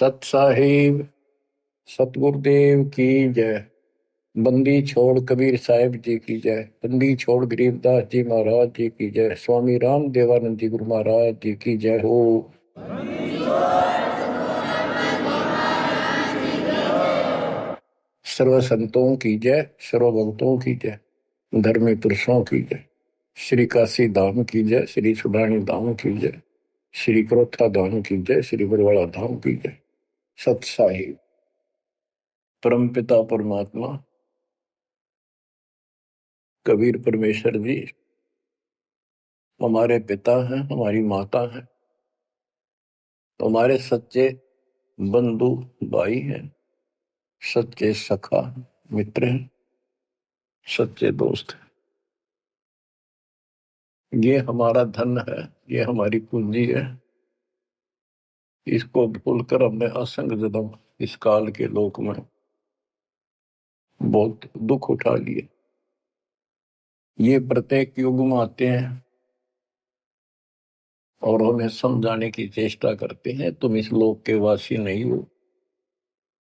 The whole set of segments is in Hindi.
सत साहिब सतगुरुदेव की जय। बंदी छोड़ कबीर साहिब जी की जय। बंदी छोड़ गरीबदास जी महाराज जी की जय। स्वामी राम देवानंद जी गुरु महाराज जी की जय हो। सर्व संतों की जय, सर्व भक्तों की जय, धर्मी पुरुषों की जय। श्री काशी धाम की जय, श्री सुडानी धाम की जय, श्री क्रोथा धाम की जय, श्री बरवाड़ा धाम की जय। सत साहिब परमपिता परमात्मा कबीर परमेश्वर जी हमारे पिता हैं, हमारी माता है, हमारे सच्चे बंधु भाई हैं, सच्चे सखा मित्र हैं, सच्चे दोस्त हैं। ये हमारा धन है, ये हमारी पूंजी है। इसको भूलकर हमने असंग जन्म इस काल के लोक में बहुत दुख उठा लिए। ये प्रत्येक युग में आते हैं और हमें समझाने की चेष्टा करते हैं, तुम इस लोक के वासी नहीं हो,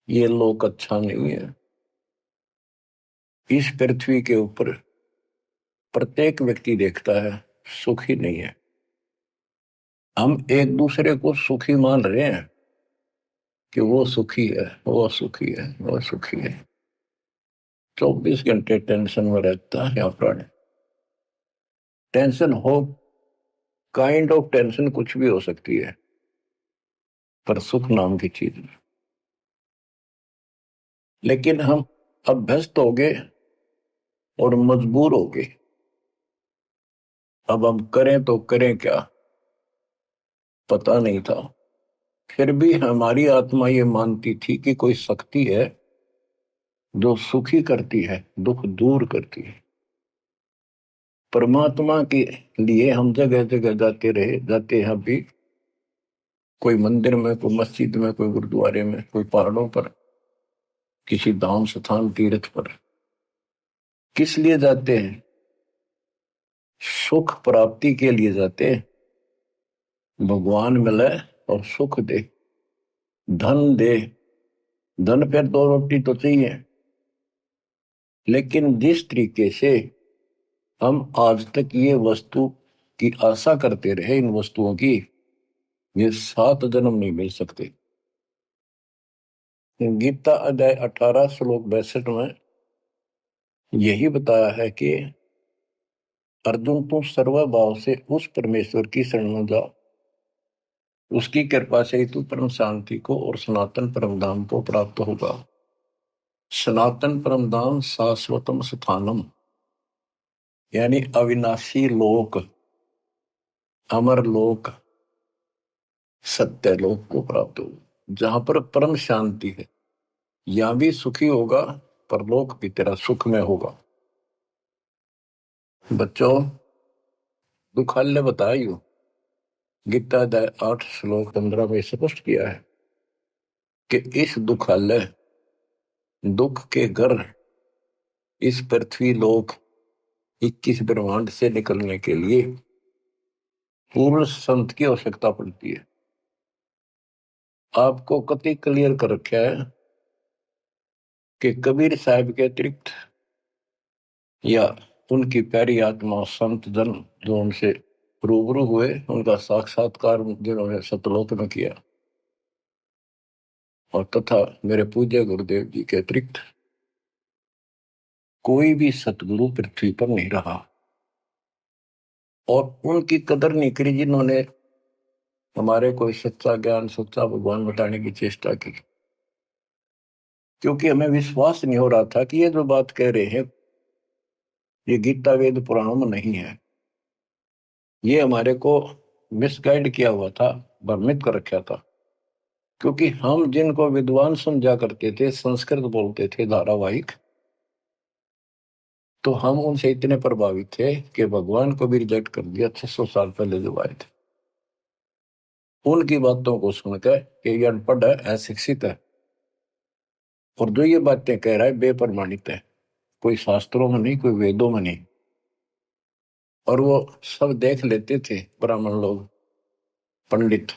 ये लोक अच्छा नहीं है। इस पृथ्वी के ऊपर प्रत्येक व्यक्ति देखता है सुखी नहीं है। हम एक दूसरे को सुखी मान रहे हैं कि वो सुखी है, वो सुखी है, वो सुखी है। 24 घंटे टेंशन में रहता है प्राणी। टेंशन हो, काइंड ऑफ टेंशन कुछ भी हो सकती है, पर सुख नाम की चीज नहीं। लेकिन हम अभ्यस्त हो गए और मजबूर हो गए। अब हम करें तो करें क्या, पता नहीं था। फिर भी हमारी आत्मा ये मानती थी कि कोई शक्ति है जो सुखी करती है, दुख दूर करती है। परमात्मा के लिए हम जगह जगह जाते रहे, जाते हैं अभी। कोई मंदिर में, कोई मस्जिद में, कोई गुरुद्वारे में, कोई पहाड़ों पर, किसी धाम स्थान तीर्थ पर। किस लिए जाते हैं? सुख प्राप्ति के लिए जाते हैं। भगवान मिले और सुख दे, धन दे। धन पर दो रोटी तो चाहिए, लेकिन जिस तरीके से हम आज तक ये वस्तु की आशा करते रहे, इन वस्तुओं की, ये 7 जन्म नहीं मिल सकते। गीता अध्याय 18 श्लोक 62 में यही बताया है कि अर्जुन तू सर्वभाव से उस परमेश्वर की शरण में जा, उसकी कृपा से ही तू परम शांति को और सनातन परम धाम को प्राप्त होगा। सनातन परम धाम शाश्वतम स्थानम, यानी अविनाशी लोक, अमर लोक, सत्य लोक को प्राप्त होगा, जहां पर परम शांति है। यहां भी सुखी होगा, पर लोक भी तेरा सुख में होगा। बच्चों, दुखाल्य बताइयो, गीता अध्याय 8 श्लोक 15 में स्पष्ट किया है कि इस दुखालय, दुख के घर, इस पृथ्वी लोक 21 ब्रह्मांड से निकलने के लिए पूर्ण संत की आवश्यकता पड़ती है। आपको कति क्लियर कर रखा है कि कबीर साहब के अतिरिक्त या उनकी प्यारी आत्मा संत जन जो उनसे रूबरू हुए, उनका साक्षात्कार जिन्होंने सतलोक में किया, और तथा मेरे पूज्य गुरुदेव जी के अतिरिक्त कोई भी सतगुरु पृथ्वी पर नहीं रहा। और उनकी कदर नहीं करी जिन्होंने हमारे कोई सच्चा ज्ञान, सच्चा भगवान बताने की चेष्टा की। क्योंकि हमें विश्वास नहीं हो रहा था कि ये जो बात कह रहे हैं ये गीता वेद पुराणों में नहीं है। ये हमारे को मिसगाइड किया हुआ था, भ्रमित कर रखा था। क्योंकि हम जिनको विद्वान समझा करते थे, संस्कृत बोलते थे धारावाहिक, तो हम उनसे इतने प्रभावित थे कि भगवान को भी रिजेक्ट कर दिया 600 साल पहले जो आए थे। उनकी बातों को सुनकर कि ये अनपढ़ है, अशिक्षित है, और जो ये बातें कह रहा है बेप्रमाणित है, कोई शास्त्रों में नहीं, कोई वेदों में नहीं। और वो सब देख लेते थे ब्राह्मण लोग, पंडित,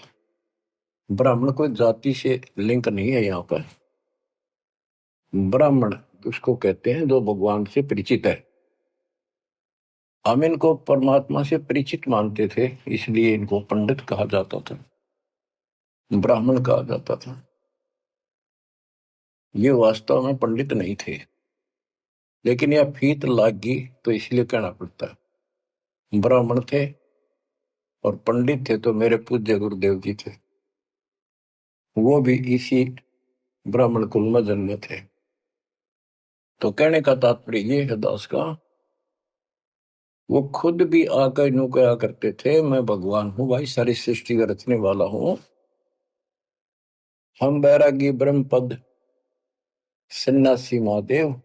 ब्राह्मण कोई जाति से लिंक नहीं है यहाँ पर। ब्राह्मण उसको कहते हैं जो भगवान से परिचित है। हम इनको परमात्मा से परिचित मानते थे, इसलिए इनको पंडित कहा जाता था, ब्राह्मण कहा जाता था। ये वास्तव में पंडित नहीं थे, लेकिन यह फीत लाग गई तो इसलिए कहना पड़ता है। ब्राह्मण थे और पंडित थे तो मेरे पूज्य गुरुदेव जी थे, वो भी इसी ब्राह्मण कुल में जन्मे थे। तो कहने का तात्पर्य ये है दास का, वो खुद भी आकर यूं कहा करते थे, मैं भगवान हूं भाई, सारी सृष्टि का रचने वाला हूं। हम बैरागी ब्रह्म पद सन्यासी महादेव,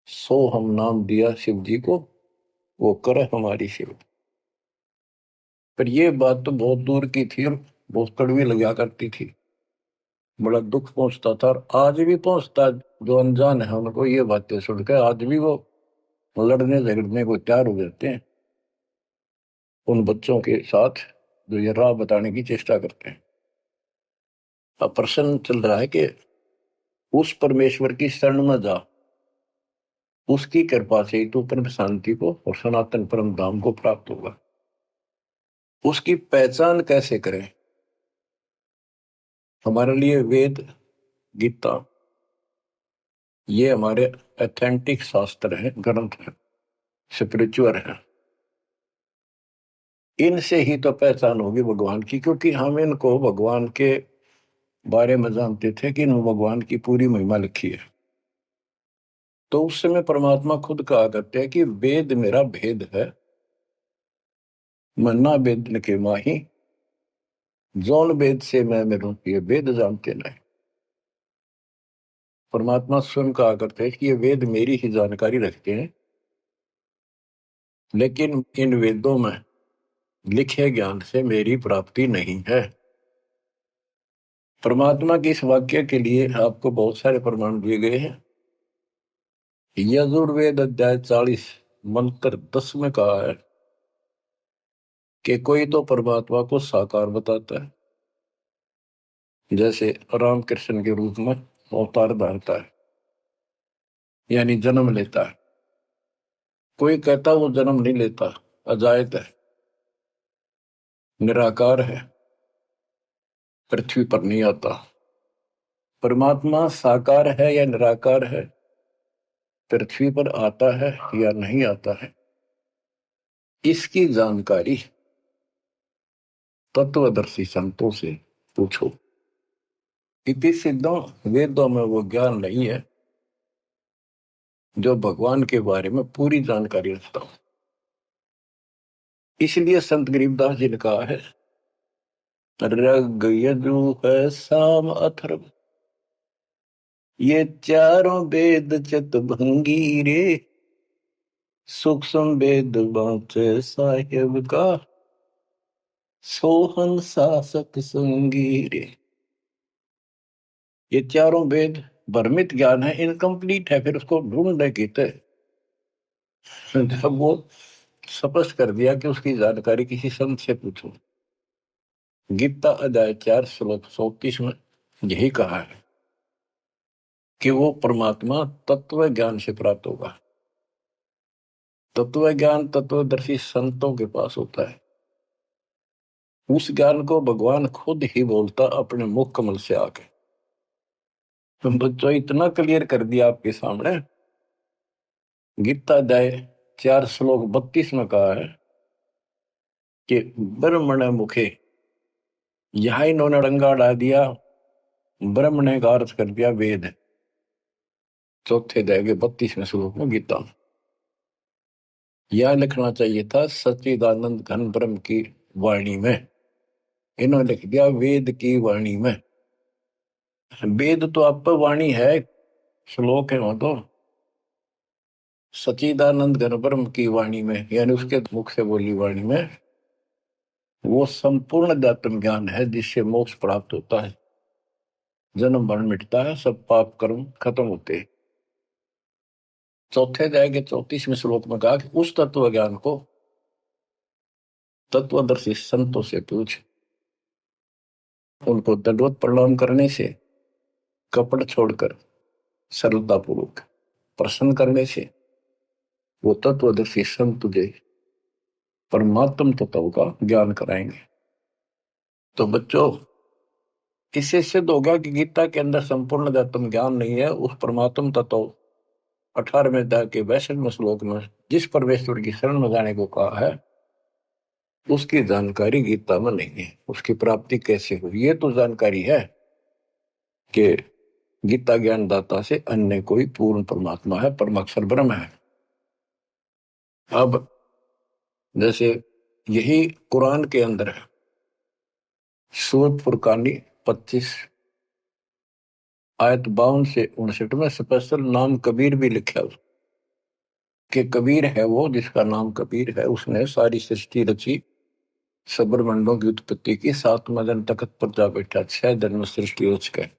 सो हम नाम दिया शिव जी को, वो करे हमारी सेवा। पर ये बात तो बहुत दूर की थी और बहुत कड़वी लगा करती थी, बड़ा दुख पहुंचता था और आज भी पहुंचता है। जो अनजान है उनको ये बातें सुनकर आज भी वो लड़ने झगड़ने को तैयार हो जाते हैं उन बच्चों के साथ जो ये राह बताने की चेष्टा करते हैं। अब प्रश्न चल रहा है कि उस परमेश्वर की शरण में जा, उसकी कृपा से ही तू परम शांति को और सनातन परम धाम को प्राप्त होगा। उसकी पहचान कैसे करें? हमारे लिए वेद गीता ये हमारे ऑथेंटिक शास्त्र हैं, ग्रंथ हैं, स्पिरिचुअल है। इनसे ही तो पहचान होगी भगवान की, क्योंकि हम इनको भगवान के बारे में जानते थे कि इन भगवान की पूरी महिमा लिखी है। तो उस समय परमात्मा खुद कहा करते हैं कि वेद मेरा भेद है, मन्ना वेद के माही, जौन वेद से मैं मेरू ये वेद जानते नहीं। परमात्मा स्वयं कहा करते हैं कि ये वेद मेरी ही जानकारी रखते हैं, लेकिन इन वेदों में लिखे ज्ञान से मेरी प्राप्ति नहीं है। परमात्मा के इस वाक्य के लिए आपको बहुत सारे प्रमाण दिए गए हैं। यजुर्वेद अध्याय 40 मंत्र 10 में कहा है कि कोई तो परमात्मा को साकार बताता है, जैसे रामकृष्ण के रूप में अवतार धारता है, यानी जन्म लेता है। कोई कहता वो जन्म नहीं लेता, अजायत है, निराकार है, पृथ्वी पर नहीं आता। परमात्मा साकार है या निराकार है, पृथ्वी पर आता है या नहीं आता है, इसकी जानकारी तत्वदर्शी संतों से पूछो। इति सिद्धों, वेदों में वो ज्ञान नहीं है जो भगवान के बारे में पूरी जानकारी रखता हो। इसलिए संत गरीबदास जी ने कहा है, ऋग यजुः साम अथर्व, ये चारों वेद चतुर्भंगी रे, सूक्ष्म वेद बाँचे साहेब का, सोहन शासक संगी रे। ये चारों वेद भ्रमित ज्ञान है, इनकम्प्लीट है, फिर उसको ढूंढने की थे। जब वो स्पष्ट कर दिया कि उसकी जानकारी किसी संत से पूछो। गीता अध्याय 4 श्लोक 34 में यही कहा है कि वो परमात्मा तत्व ज्ञान से प्राप्त होगा। तत्व ज्ञान तत्वदर्शी संतों के पास होता है। उस ज्ञान को भगवान खुद ही बोलता अपने मुख कमल से आके। तुम बच्चों इतना क्लियर कर दिया आपके सामने। गीता अध्याय 4 श्लोक 32 में कहा है कि ब्रह्मण मुखे, यहां इन्होंने रंगा डाल दिया, ब्रह्म ने का अर्थ कर दिया वेद। चौथे अध्याय के 32वें श्लोक में गीता में यह लिखना चाहिए था सच्चिदानंद घन ब्रह्म की वाणी में, इन्होंने लिख दिया वेद की वाणी में। वेद तो आप पर वाणी है, श्लोक है वो तो। सच्चिदानंद घन ब्रह्म की वाणी में यानी उसके मुख से बोली वाणी में वो संपूर्ण अध्यात्म ज्ञान है जिससे मोक्ष प्राप्त होता है, जन्म मरण मिटता है, सब पाप कर्म खत्म होते हैं। चौथे अध्याय के 34वें श्लोक में कहा कि उस तत्व ज्ञान को तत्वदर्शी संतों से पूछ। उनको दंडवत प्रणाम करने से, कपट छोड़कर सरलतापूर्वक प्रसन्न करने से वो तत्वदर्शी संत तुझे परमात्म तत्व का ज्ञान कराएंगे। तो बच्चों, इससे सिद्ध होगा कि गीता के अंदर संपूर्ण आत्म ज्ञान नहीं है। उस परमात्म तत्व 18वें अध्याय के 62वें श्लोक में जिस परमेश्वर की शरण में जाने को कहा है, उसकी जानकारी गीता में नहीं है। उसकी प्राप्ति कैसे हुई, ये तो जानकारी है कि गीता ज्ञान दाता से अन्य कोई पूर्ण परमात्मा है, परमाक्षर ब्रह्म है। अब जैसे यही कुरान के अंदर है, सूरत फुरकानी 25 आयत 52 से 59 में स्पेशल नाम कबीर भी लिखा है कि कबीर है वो जिसका नाम कबीर है, उसने सारी सृष्टि रची, सबरमंडों की उत्पत्ति की, 7वें दिन तख्त पर जा बैठा, 6 दिन में सृष्टि रच गए।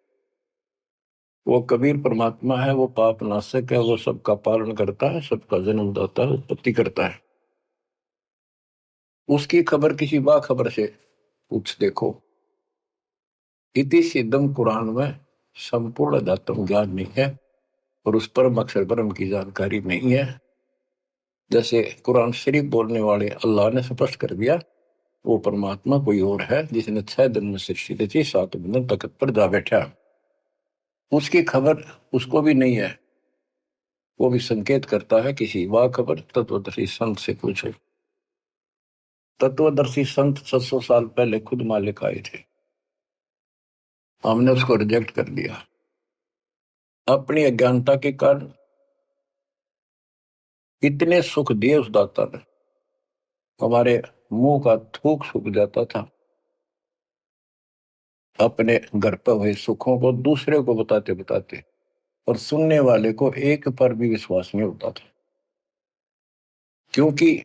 वो कबीर परमात्मा है, वो पाप नाशक है, वो सबका पालन करता है, सबका जन्म दाता है, उत्पत्ति करता है। उसकी खबर किसी बाखबर से पूछ देखो। इति सिद्धम कुरान में संपूर्ण दातम ज्ञान नहीं है और उस परम अक्षर ब्रह्म की जानकारी नहीं है। जैसे कुरान शरीफ बोलने वाले अल्लाह ने स्पष्ट कर दिया, वो परमात्मा कोई और है जिसने 6 दिन में सृष्टि रची, 7वें दिन तख्त पर जा बैठा। उसकी खबर उसको भी नहीं है। वो भी संकेत करता है किसी बाखबर तत्वदर्शी संत से पूछो। तत्वदर्शी संत 700 साल पहले खुद मालिक आए थे, हमने उसको रिजेक्ट कर दिया अपनी अज्ञानता के कारण। इतने सुख दिए उस दाता ने, हमारे मुंह का थूक सूख जाता था। अपने घर पर हुए सुखों को दूसरे को बताते बताते, और सुनने वाले को एक पर भी विश्वास नहीं होता था, क्योंकि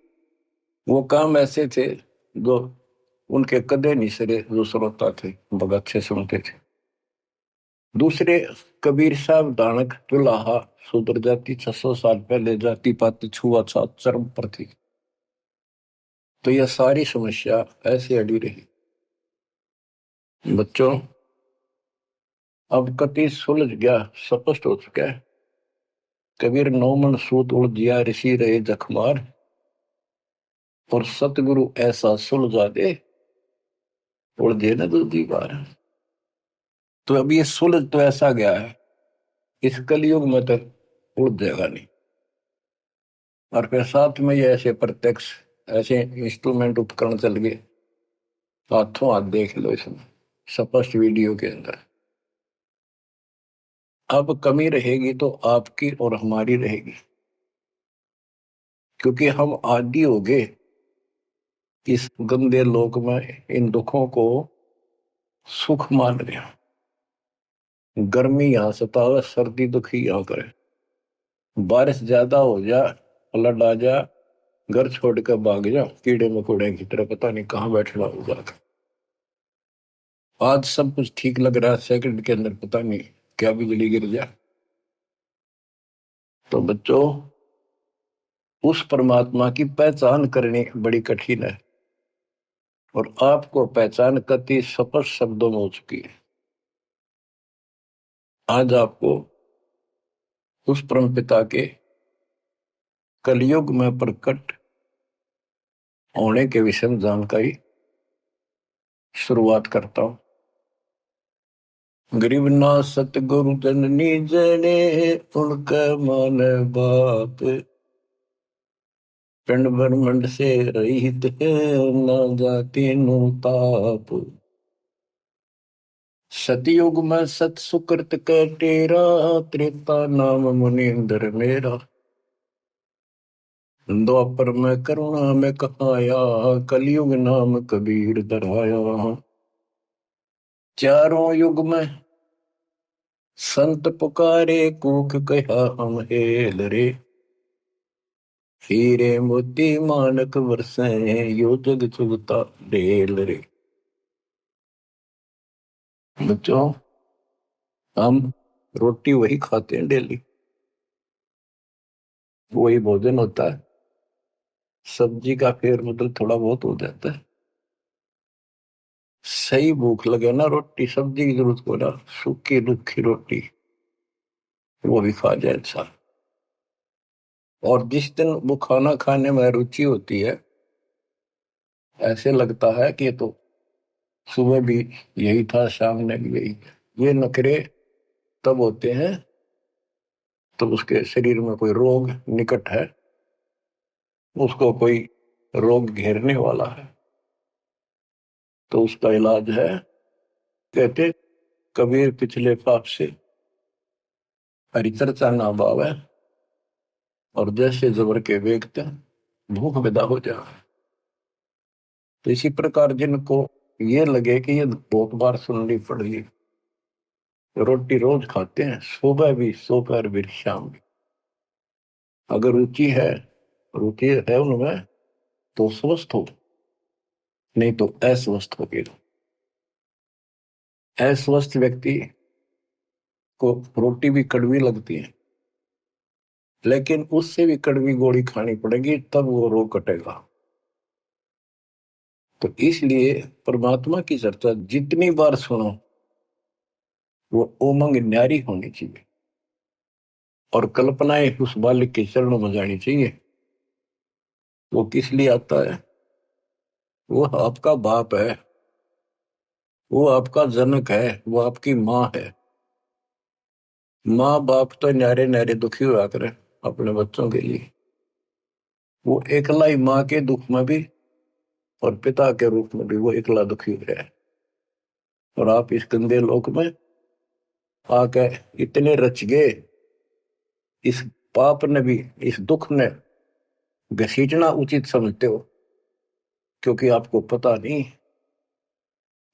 वो काम ऐसे थे जो उनके कदे नहीं सरे, जो श्रोता थे बहुत अच्छे सुनते थे। दूसरे कबीर साहब दानक तुलाहा शूद्र जाति 600 साल पहले जाति पाति छुआछूत चरम पर थी। तो यह सारी समस्या ऐसे अड़ी रही। बच्चों, अब कति सुलझ गया, स्पष्ट हो चुका है। कबीर 9 मन सूत उलझिया ऋषि रहे जखमार, और सतगुरु ऐसा सुलझा दे उलझे न दूसरी बार। तो अब ये सुलझ तो ऐसा गया है, इस कलयुग में तो उलझ जाएगा नहीं। और फिर साथ में ये ऐसे प्रत्यक्ष ऐसे इंस्ट्रूमेंट उपकरण चल गए, हाथों हाथ देख लो इसमें स्पष्ट वीडियो के अंदर। अब कमी रहेगी तो आपकी और हमारी रहेगी, क्योंकि हम आदी हो गए इस गंदे लोक में इन दुखों को सुख मान रहे हैं। गर्मी यहां सतावे, सर्दी दुखी यहां करे, बारिश ज्यादा हो जा, फ्लड आ जा, घर छोड़ कर भाग जा, कीड़े मकोड़े की तरह पता नहीं कहाँ बैठना होगा। आज सब कुछ ठीक लग रहा है, सेकंड के अंदर पता नहीं क्या बिजली गिर जाए। तो बच्चों, उस परमात्मा की पहचान करनी बड़ी कठिन है, और आपको पहचान कति स्पष्ट शब्दों में हो चुकी है। आज आपको उस परम पिता के कलयुग में प्रकट होने के विषय में जानकारी शुरुआत करता हूं। गरीब ना सतगुरु जननी जने, उनका मान बाप, पिंड ब्रह्मंड से रहित है, ना जाति नु ताप। सतयुग में सत सुकृत का तेरा, त्रेता नाम मुनिंदर मेरा। द्वापर में करुणा में कहाया, कलयुग नाम कबीर धराया। चारों युग में संत पुकारे, कूक कहा हम हेल रे। हीरे मोती मानक बरसे, यो जग चुगता ढेल रे। बच्चों, हम रोटी वही खाते हैं डेली, वही भोजन होता है, सब्जी का फेर बदल थोड़ा बहुत हो जाता है। सही भूख लगे ना, रोटी सब्जी की जरूरत को ना, सूखी रुखी रोटी वो भी खा जाए इंसान। और जिस दिन वो खाना खाने में रुचि होती है, ऐसे लगता है कि ये तो सुबह भी यही था, शाम ने भी यही। ये नखरे तब होते हैं तब उसके शरीर में कोई रोग निकट है, उसको कोई रोग घेरने वाला है, तो उसका इलाज है। कहते कबीर पिछले पाप से हरि चर्चा ना भावे, और जैसे जबर के वेगते भूख विदा हो जाए। तो इसी प्रकार जिनको ये लगे कि ये बहुत बार सुननी पड़ेगी, रोटी रोज खाते हैं, सुबह भी दोपहर भी शाम भी, अगर रुचि है उनमें, तो स्वस्थ हो, नहीं तो अस्वस्थ हो गए। अस्वस्थ व्यक्ति को रोटी भी कड़वी लगती है, लेकिन उससे भी कड़वी गोली खानी पड़ेगी, तब वो रोग कटेगा। तो इसलिए परमात्मा की चर्चा जितनी बार सुनो, वो उमंग न्यारी होनी चाहिए, और कल्पनाएं उस बालक के चरणों में जानी चाहिए। वो किस लिए आता है? वो आपका बाप है, वो आपका जनक है, वो आपकी माँ है। माँ बाप तो न्यारे न्यारे दुखी हुआ करे अपने बच्चों के लिए, वो एकला ही माँ के दुख में भी और पिता के रूप में भी वो एकला दुखी हो रहा है। और आप इस गंदे लोक में आके इतने रच गए, इस पाप ने भी, इस दुख ने घसीटना उचित समझते हो, क्योंकि आपको पता नहीं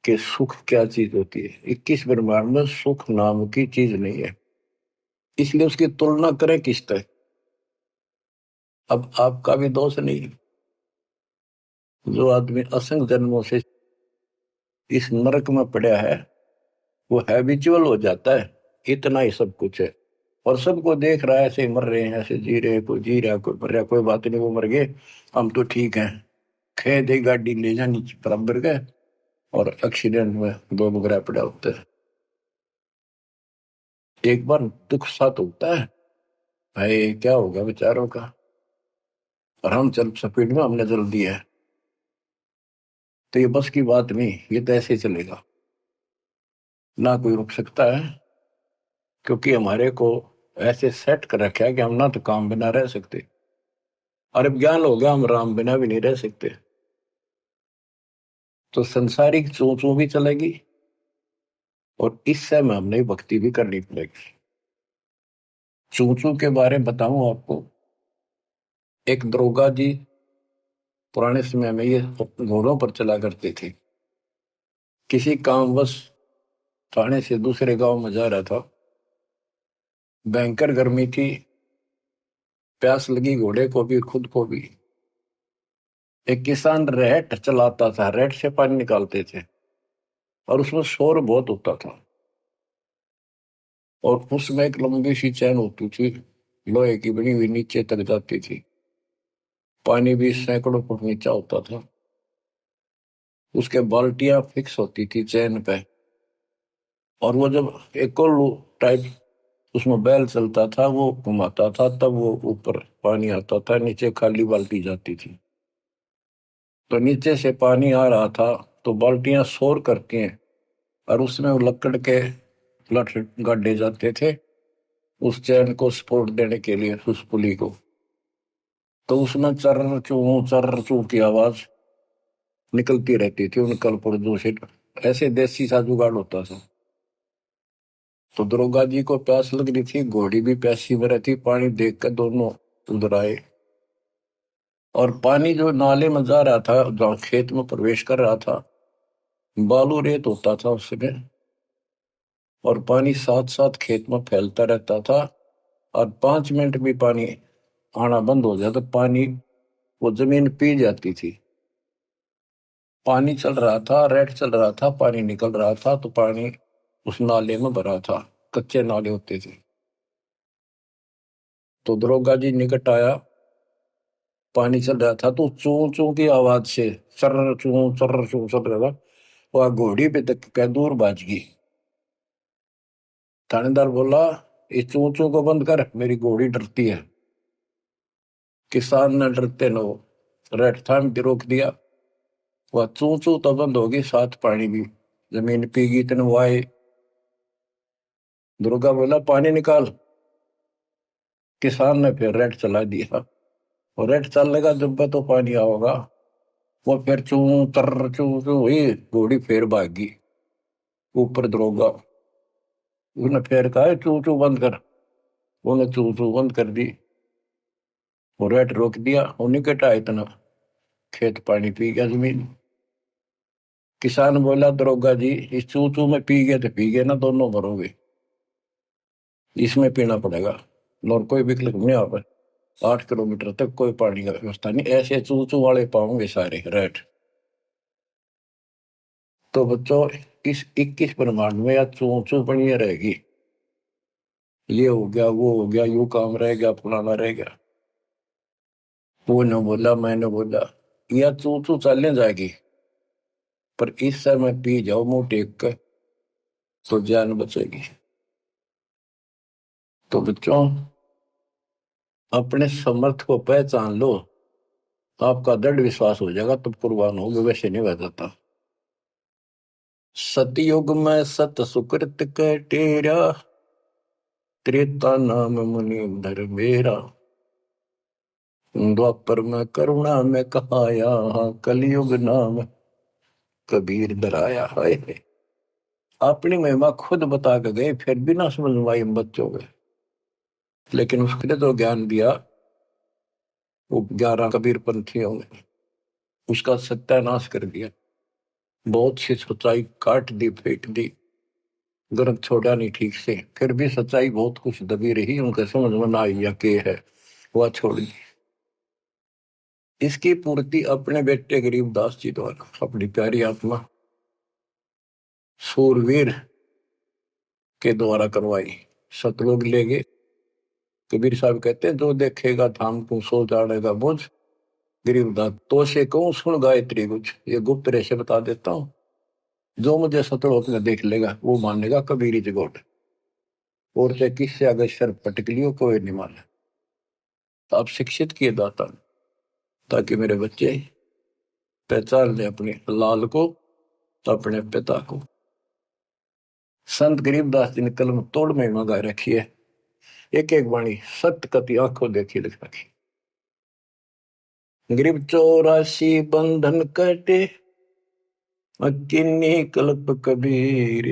कि सुख क्या चीज होती है। 21 ब्रह्मांड में सुख नाम की चीज नहीं है, इसलिए उसकी तुलना करें किससे? अब आपका भी दोष नहीं। जो आदमी असंख्य जन्मों से इस नरक में पड़ा है, वो हैबिचुअल हो जाता है, इतना ही सब कुछ है। और सबको देख रहा है, ऐसे मर रहे हैं, ऐसे जी रहे हैं, कोई जी रहा कोई मर रहा, कोई बात नहीं, वो मर गए, हम तो ठीक हैं। खे दे गाड़ी ले जानी बराबर गए, और एक्सीडेंट में दो बगैर पड़ा होता है। एक बार दुख साथ होता है, भाई क्या होगा बेचारों का, और हम चल स्पीड में हमने जल दिया है, तो ये बस की बात नहीं, ये तो ऐसे चलेगा, ना कोई रुक सकता है। क्योंकि हमारे को ऐसे सेट कर रखा है कि हम ना तो काम बिना रह सकते, और अब ज्ञान हो गया हम राम बिना भी नहीं रह सकते। तो संसारिक चूं भी चलेगी, और इस समय हमने भक्ति भी करनी पड़ेगी। चूं के बारे में बताऊं आपको, एक दरोगा जी पुराने समय में ये घोड़ों पर चला करते थे। किसी कामवश थाने से दूसरे गांव में जा रहा था, भयंकर गर्मी थी, प्यास लगी घोड़े को भी खुद को भी। एक किसान रेट चलाता था, रेट से पानी निकालते थे, और उसमें शोर बहुत होता था, और उसमें एक लंबी सी चैन होती थी, लोहे की बनी हुई, नीचे तक जाती थी, पानी भी सैकड़ों फुट नीचा होता था। उसके बाल्टियां फिक्स होती थी चैन पे, और वो जब एक टाइप उसमें बैल चलता था, वो घुमाता था, तब वो ऊपर पानी आता था, नीचे खाली बाल्टी जाती थी। तो नीचे से पानी आ रहा था, तो बाल्टियां शोर करती हैं, और उसमें वो लकड़ के लठ गाड़े जाते थे उस चैन को सपोर्ट देने के लिए, उस पुली को। तो उसमें चर्र चू की आवाज निकलती रहती थी उन कलपुर्जों से। ऐसे देसी सा जुगाड़ होता था। तो दरोगा जी को प्यास लग रही थी, घोड़ी भी प्यासी में रहती, पानी देख कर दोनों उधर आए, और पानी जो नाले में जा रहा था, जहाँ खेत में प्रवेश कर रहा था, बालू रेत होता था उसमें, और पानी साथ साथ खेत में फैलता रहता था, और 5 मिनट भी पानी आना बंद हो जाता, पानी वो जमीन पी जाती थी। पानी चल रहा था, रेट चल रहा था, पानी निकल रहा था, तो पानी उस नाले में भरा था, कच्चे नाले होते थे। तो दरोगा जी निकट आया, पानी चल रहा था, तो चू चू की आवाज से चर्र चू चल रहा था, वह घोड़ी पे तक कै दूर बाज गई। थानेदार बोला, इस चू चू को बंद कर, मेरी घोड़ी डरती है। किसान ने डरते न रेट थाम के रोक दिया। वह चू चू तो बंद होगी, साथ पानी भी। जमीन पीगी तन वाए। दुर्गा बोला, पानी निकाल। किसान ने फिर रेट चला दिया, और रेट चलेगा जब तो पानी आओगा। वो फिर चू चू हुई, घोड़ी फिर भागी। ऊपर दरोगा उसने फिर कहा, चू चू बंद कर। उन्हें चू चू बंद कर दी, और रेट रोक दिया। उन्हीं के टा इतना खेत पानी पी गया जमीन। किसान बोला, दरोगा जी, इस चू चू में पी गए तो पी गए ना, दोनों मरोगे। इसमें पीना पड़ेगा, और कोई विकल्प नहीं। आप 8 किलोमीटर तक कोई पानी का व्यवस्था नहीं, ऐसे चू चू वाले पाओगे सारे रेट। तो बच्चों, इस 21 ब्रह्मांड में या चू चू बनी रहेगी। ये हो गया, वो हो गया, यू काम रह गया, फलाना रह गया। वो न बोला, मैंने बोला, या चू चू चलने जाएगी, पर इस समय पी जाओ मुंह टेक कर, तो जान बचेगी। तो बच्चों, अपने समर्थ को पहचान लो, आपका दृढ़ विश्वास हो जाएगा, तब कुर्बान होगे, वैसे नहीं बह जाता। सतयुग में सत सुकृत के टेरा, त्रेता नाम मुनि धर मेरा। द्वापर में करुणा में कहाया, कलयुग नाम कबीर धराया। है अपनी महिमा खुद बता के गए, फिर भी ना समझ में आई बच्चों के। लेकिन उसने तो ज्ञान दिया, वो 11 कबीर पंथियों ने उसका सत्यानाश कर दिया। बहुत सी सच्चाई काट दी, फेंक दी, ग्रंथ छोड़ा नहीं ठीक से। फिर भी सच्चाई बहुत कुछ दबी रही, उनके समझ में ना आई या के है, वह छोड़ दी। इसकी पूर्ति अपने बेटे गरीबदास जी द्वारा, अपनी प्यारी आत्मा सूरवीर के द्वारा करवाई। सतलोक ले गए। कबीर साहब कहते हैं, जो देखेगा धाम को सो जानेगा बुझ। गरीबदास, तो से कहूं सुन गायत्री कुछ, ये गुप्त रेशे बता देता हूं। जो मुझे सतलोक में देख लेगा, वो मानेगा कबीरी जगोट। और चाहे किससे अगर शर पटक लियो, कोई नहीं माने। तो आप शिक्षित किए दाता, ताकि मेरे बच्चे पहचान ले अपने लाल को, अपने पिता को। संत गरीबदास जी ने कलम तोड़ में मंगा रखी है। एक एक वाणी सत्य कति आंखों देखी लिख रखी। गरीब 84 बंधन कटे, किन्नी कल्प कबीर।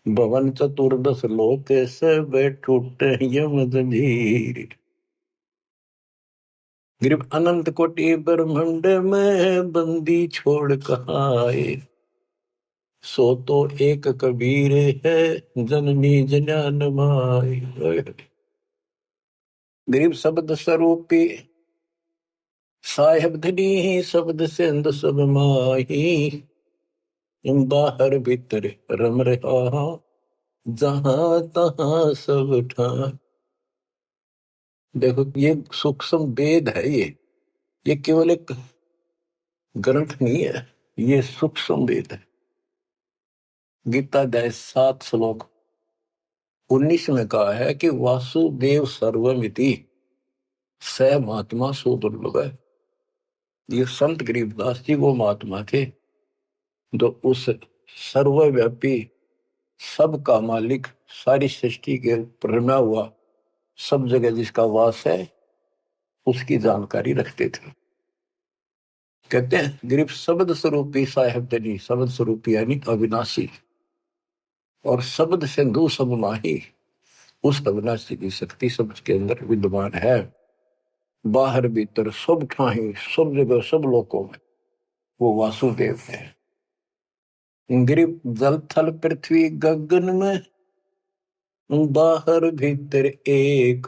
भवन चतुर्दश लोक सब टूटे यम जंजीर। गरीब अनंत कोटि ब्रह्मांड में बंदी छोड़ कहाए। सो तो एक कबीर है, जननी जनान माई। गरीब शब्द स्वरूपी साहेब धनी, शब्द सिंध सब माही। बाहर भीतर रम रहा, जहां तहां सब ठां। देखो, ये सूक्ष्म वेद है। ये केवल एक ग्रंथ नहीं है, ये सूक्ष्म वेद है। गीता अध्याय 7 श्लोक 19 में कहा है कि वासुदेव सर्वमिति स महात्मा सुदुर्लभ है। ये संत गरीबदास जी वो महात्मा थे जो उस सर्वव्यापी, सबका मालिक, सारी सृष्टि के ऊपर रमा हुआ, सब जगह जिसका वास है, उसकी जानकारी रखते थे। कहते हैं, गरीब शब्द स्वरूपी साहेब धनी, शब्द स्वरूपी यानी अविनाशी, और शब्द सिंधु सब माही। उस अविनाशी की शक्ति शब्द के अंदर विद्यमान है। बाहर भीतर सब ठाही, सब जगह, सब लोकों में वो वासुदेव है। गरीब जल थल पृथ्वी गगन में, बाहर भीतर एक।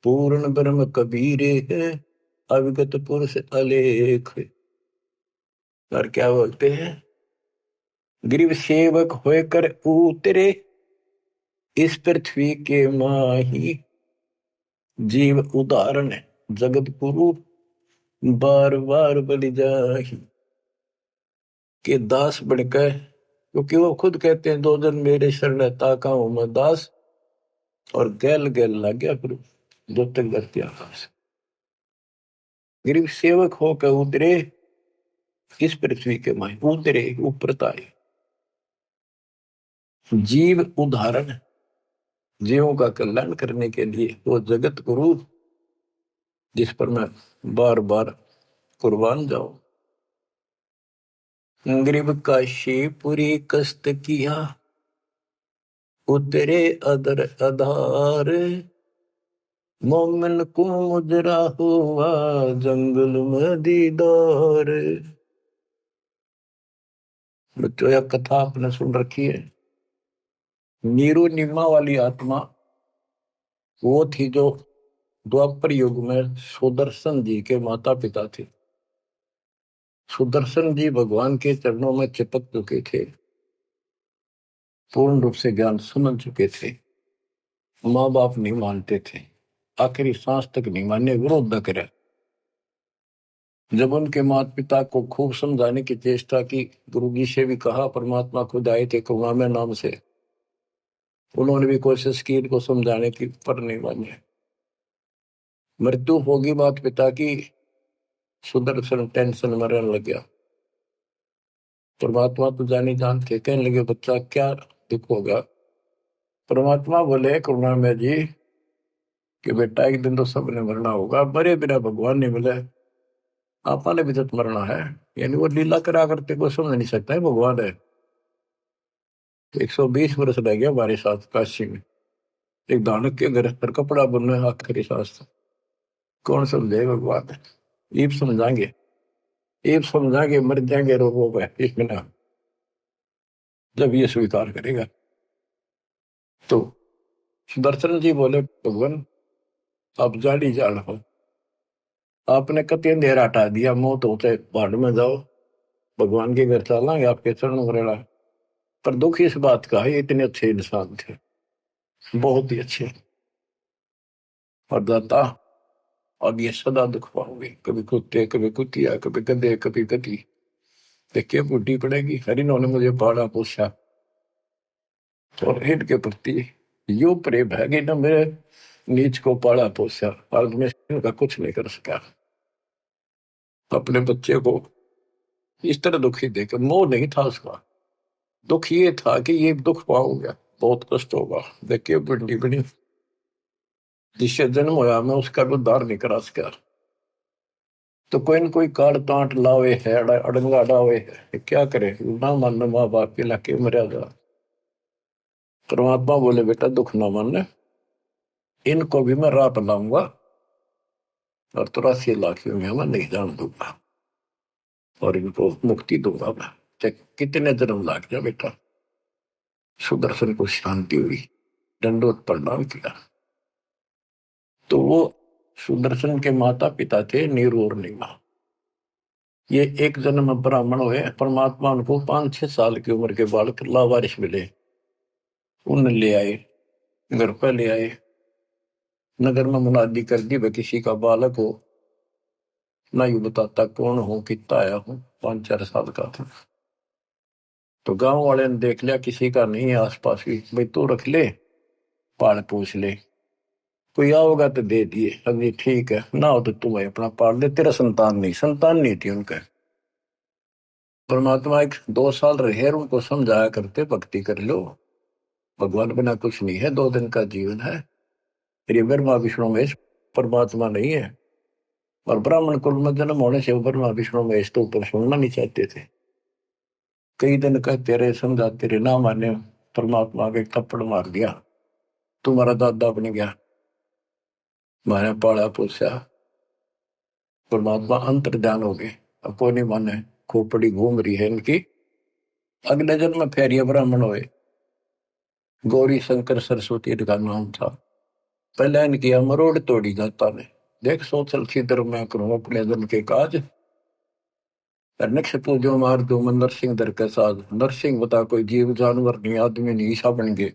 पूर्ण ब्रह्म कबीर है, अविगत पुरुष अलेख। और क्या बोलते हैं, गरीब सेवक होकर उतरे इस पृथ्वी के माही। जीव उदाहरण जगत गुरु, बार बार बलि जाही। कि दास बनकर, क्योंकि वो खुद कहते हैं 2 दिन मेरे शरण ताका हूं मैं दास, और गैल गैल लग गया फिर जो तक धरती आकाश। गरीब सेवक होकर उतरे इस पृथ्वी के माए, उतरे ऊपर ताए। जीव उदाहरण, जीवों का कल्याण करने के लिए वो जगत गुरु जिस पर मैं बार बार कुर्बान जाऊं। गरीब काशीपुरी कष्ट किया, उतरे अदर आधार, मोमिन को मुजरा हुआ जंगल में दीदार। बच्चों यह कथा आपने सुन रखी है। नीरू निम्मा वाली आत्मा वो थी जो द्वापर युग में सुदर्शन जी के माता पिता थे। सुदर्शन जी भगवान के चरणों में चिपक चुके थे, पूर्ण रूप से ज्ञान समझ चुके थे, माँ बाप नहीं मानते थे, आखिरी सांस तक नहीं माने, विरोध न करे। जब उनके माता पिता को खूब समझाने की चेष्टा की, गुरु जी से भी कहा, परमात्मा खुद आए थे करुणामय नाम से, उन्होंने भी कोशिश की इनको समझाने की, पर नहीं माने। मृत्यु होगी माता पिता की, सुदर्शन टेंशन में रहने लग गया। परमात्मा तो जानी जानते, कहने लगे बच्चा क्या दुख होगा। परमात्मा बोले करुणामय जी कि बेटा एक दिन तो सबने मरना होगा, मरे बिना भगवान नहीं मिले, आपने भी तो मरना है। यानी वो लीला करा करते को समझ नहीं सकता है भगवान है। 120 वर्ष रह गया हमारे साथ काशी में, एक दानक के घर पर कपड़ा बुनना आखिरी सांस, कौन समझे भगवान है। ईब समझाएंगे, ईब समझाएंगे, मर जाएंगे रोगों में एक बिना, जब ये स्वीकार करेगा। तो सुदर्शन जी बोले भगवान आप जानी जान हो, आपने कति अंधेरा हटा दिया, मौत होते पहाड़ में जाओ, भगवान के घर चलेंगे, आपके चरण मरेला। पर दुख इस बात का है, इतने अच्छे इंसान थे, बहुत ही अच्छे, और दाता अब ये सदा दुख पाओगे, कभी कुत्ते, कभी कुतिया, कभी गधे, कभी गधी, देखिए बूढ़ी पड़ेगी। हरि ने मुझे पाला पोसा, और हिट के प्रति यो प्रेम है कि ना मेरे नीच को पाला पोसा, और मैं इनका कुछ नहीं कर सका। अपने बच्चे को इस तरह दुखी देकर, मोह नहीं था उसका, दुख ये था कि ये दुख पाऊंगा, बहुत कष्ट होगा। देखिए बड़ी बड़ी जिससे जन्म होया मैं उसका भी उद्धार नहीं करा सका। तो कोई न कोई काट तांट लावे है, अड़ंगा डावे है, क्या करे, ना मानना माँ बाप के लाके मर्यादा। परमात्मा बोले बेटा दुख ना मानना, इनको भी मैं रात लाऊंगा और 83 लाख में मैं नहीं जान दूंगा, और इनको मुक्ति दूंगा मैं, चाहे कितने जन्म लाग जाए बेटा। सुदर्शन को शांति हुई, दंडोत प्रणाम किया। तो वो सुदर्शन के माता पिता थे नीरू और नीमा। ये एक जन्म ब्राह्मण हुए, परमात्मा उनको 5-6 साल की उम्र के बालक लावारिश मिले, उन ले आए, घर पर ले आए, नगर में मुनादी कर दी, वह किसी का बालक हो, ना यू बताता कौन हो, कितना आया हूं, 5-4 साल का था। तो गांव वाले ने देख लिया किसी का नहीं है आसपास भी, भाई तू रख ले, पाल पूछ ले, कोई आओगा तो दे दिए, अभी ठीक है, ना हो तो तू भाई अपना पाल ले, तेरा संतान नहीं थी उनका। परमात्मा 1-2 साल रहे, उनको समझाया करते भक्ति कर लो, भगवान बिना कुछ नहीं है, 2 दिन का जीवन है। फिर ब्रह्मा विष्णु महेश परमात्मा नहीं है, और ब्राह्मण कुल में जन्म होने से ब्रह्मा विष्णु महेश तो ऊपर सुनना नहीं चाहते थे। कई दिन कहते रहे, समझाते रहे, ना माने, परमात्मा के थप्पड़ मार दिया, तुम्हारा दादा बन गया, मैंने पाला पोसा। परमात्मा अंतर ध्यान हो गए, अब कोई नहीं माने, खोपड़ी घूम रही है इनकी। अगले जन्म में फिर ये ब्राह्मण हुए, गौरी शंकर सरस्वती इनका नाम था। पहले इनकी मरोड़ तोड़ी जाता ने, देख सोचल छिद्र मैं करूं अपने जन के काज, नक्ष पूजो मार दो मैं नरसिंह दर के साथ। नरसिंह बता कोई जीव जानवर नहीं, आदमी नहीं, ईसा बन गए,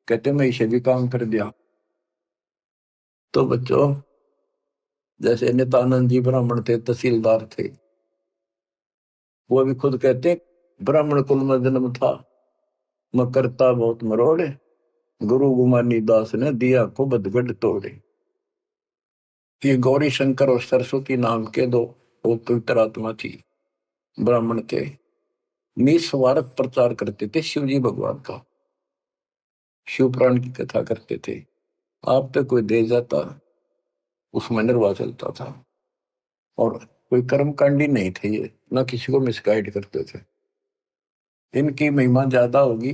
कहते मैं इसे भी काम कर दिया। तो बच्चों जैसे नित्यानंद जी ब्राह्मण थे, तहसीलदार थे, वो भी खुद कहते ब्राह्मण कुल में जन्म था, मैं करता बहुत मरोड़े, गुरु गुमानी दास ने दिया को बदगढ़ तोड़े। ये गौरी शंकर और सरस्वती नाम के दो वो पवित्र आत्मा थी, ब्राह्मण थे, निस्वार्थ प्रचार करते थे शिव जी भगवान का, शिव पुराण की कथा करते थे। आप पे कोई दे जाता उसमें निर्वाह चलता था, और कोई कर्मकांडी नहीं थे ये, ना किसी को मिसगाइड करते थे। इनकी महिमा ज्यादा होगी,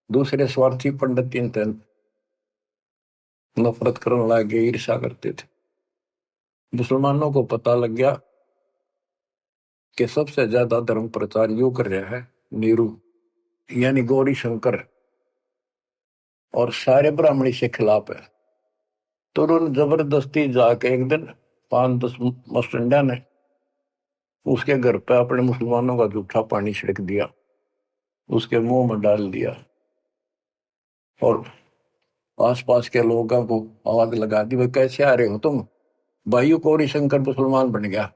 दूसरे स्वार्थी पंडित इन नफरत करने लगे, ईर्षा करते थे। मुसलमानों को पता लग गया कि सबसे ज्यादा धर्म प्रचार यू कर रहा है नीरू, यानी गौरी शंकर, और सारे ब्राह्मणी से खिलाफ है। तो उन्होंने जबरदस्ती जाके एक दिन 5-10 मस्टंडा ने उसके घर पे अपने मुसलमानों का जूठा पानी छिड़क दिया, उसके मुंह में डाल दिया, और आसपास के लोगों को आवाज लगा दी, भाई कैसे आ रहे हो तुम, भाइयों गौरी शंकर मुसलमान बन गया।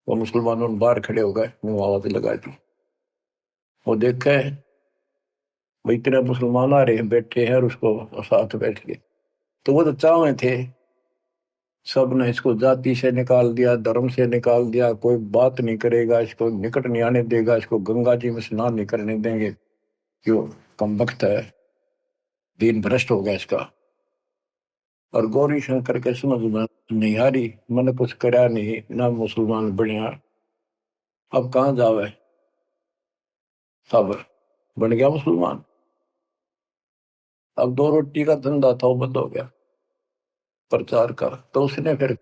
वो मुसलमानों बाहर खड़े हो गए, मुंह आवाज लगा दी। वो देखे भाई तेरा मुसलमान आ रहे हैं, बैठे हैं, और उसको साथ बैठ के, तो वो तो चावे थे, सब ने इसको जाति से निकाल दिया, धर्म से निकाल दिया, कोई बात नहीं करेगा, इसको निकट नहीं आने देगा, इसको गंगा जी में स्नान नहीं करने देंगे, क्यों कम वक्त है, दीन भ्रष्ट हो गया इसका। और गौरी शंकर के समझ में नहीं आ रही, मैंने कुछ करा नहीं ना, मुसलमान बनया, अब कहाँ जावे, अब बन गया मुसलमान, अब 2 रोटी का धंधा था वो बंद हो गया प्रचार का। तो उसने फिर